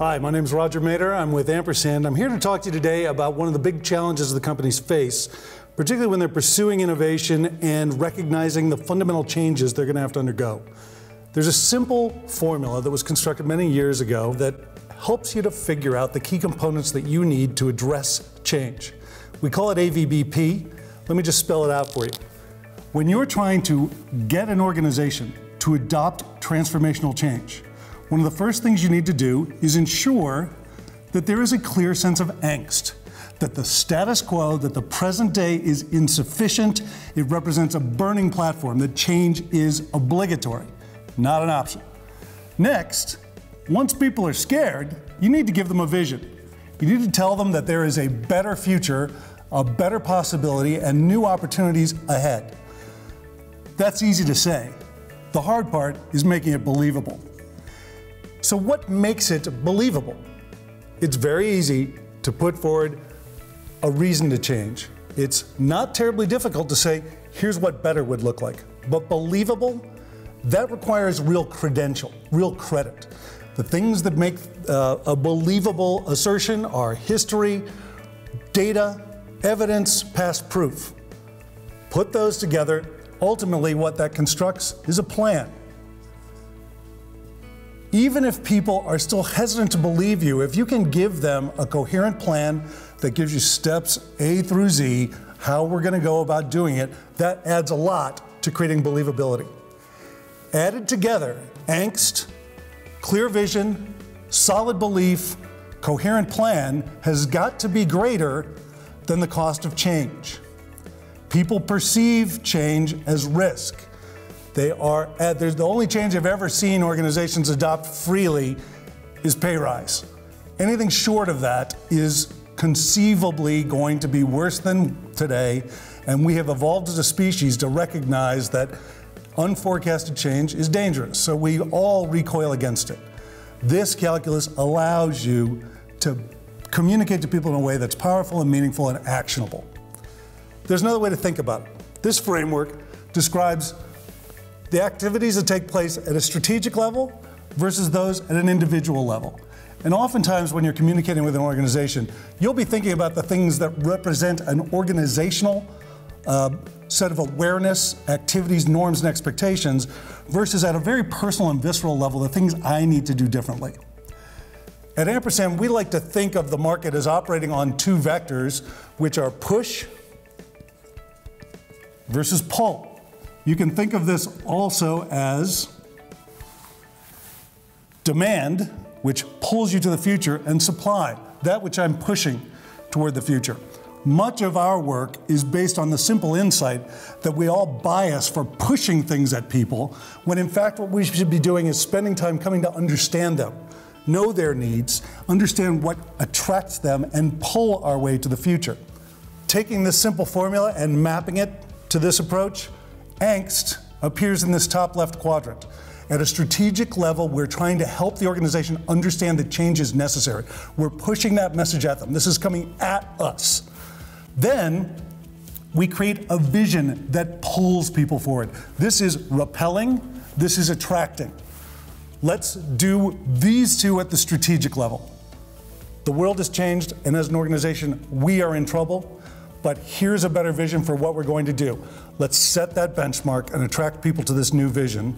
Hi, my name is Roger Mader. I'm with AMPERSAND. I'm here to talk to you today about one of the big challenges the companies face, particularly when they're pursuing innovation and recognizing the fundamental changes they're going to have to undergo. There's a simple formula that was constructed many years ago that helps you to figure out the key components that you need to address change. We call it AVBP. Let me just spell it out for you. When you're trying to get an organization to adopt transformational change, one of the first things you need to do is ensure that there is a clear sense of angst, that the status quo, that the present day is insufficient. It represents a burning platform, that change is obligatory, not an option. Next, once people are scared, you need to give them a vision. You need to tell them that there is a better future, a better possibility, and new opportunities ahead. That's easy to say. The hard part is making it believable. So what makes it believable? It's very easy to put forward a reason to change. It's not terribly difficult to say, here's what better would look like. But believable, that requires real credential, real credit. The things that make a believable assertion are history, data, evidence, past proof. Put those together, ultimately what that constructs is a plan. Even if people are still hesitant to believe you, if you can give them a coherent plan that gives you steps A through Z, how we're going to go about doing it, that adds a lot to creating believability. Added together, angst, clear vision, solid belief, coherent plan has got to be greater than the cost of change. People perceive change as risk. There's the only change I've ever seen organizations adopt freely is pay rise. Anything short of that is conceivably going to be worse than today, and we have evolved as a species to recognize that unforecasted change is dangerous, so we all recoil against it. This calculus allows you to communicate to people in a way that's powerful and meaningful and actionable. There's another way to think about it. This framework describes the activities that take place at a strategic level versus those at an individual level. And oftentimes when you're communicating with an organization, you'll be thinking about the things that represent an organizational set of awareness, activities, norms, and expectations versus at a very personal and visceral level, the things I need to do differently. At Ampersand, we like to think of the market as operating on two vectors, which are push versus pull. You can think of this also as demand, which pulls you to the future, and supply, that which I'm pushing toward the future. Much of our work is based on the simple insight that we all bias for pushing things at people, when in fact what we should be doing is spending time coming to understand them, know their needs, understand what attracts them, and pull our way to the future. Taking this simple formula and mapping it to this approach, angst appears in this top left quadrant. At a strategic level, we're trying to help the organization understand that change is necessary. We're pushing that message at them. This is coming at us. Then we create a vision that pulls people forward. This is repelling, this is attracting. Let's do these two at the strategic level. The world has changed, and as an organization, we are in trouble. But here's a better vision for what we're going to do. Let's set that benchmark and attract people to this new vision.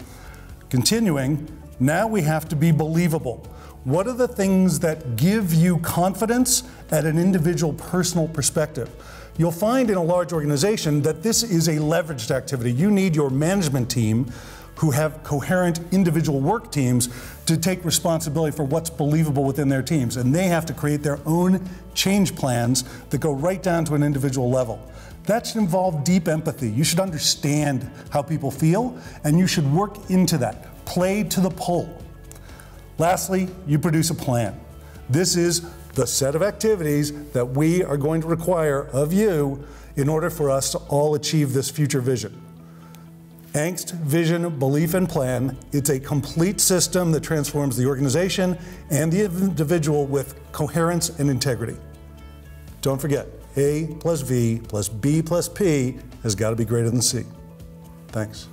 Continuing, now we have to be believable. What are the things that give you confidence at an individual personal perspective? You'll find in a large organization that this is a leveraged activity. You need your management team who have coherent individual work teams to take responsibility for what's believable within their teams. And they have to create their own change plans that go right down to an individual level. That should involve deep empathy. You should understand how people feel, and you should work into that. Play to the pull. Lastly, you produce a plan. This is the set of activities that we are going to require of you in order for us to all achieve this future vision. Angst, vision, belief, and plan. It's a complete system that transforms the organization and the individual with coherence and integrity. Don't forget, A plus V plus B plus P has got to be greater than C. Thanks.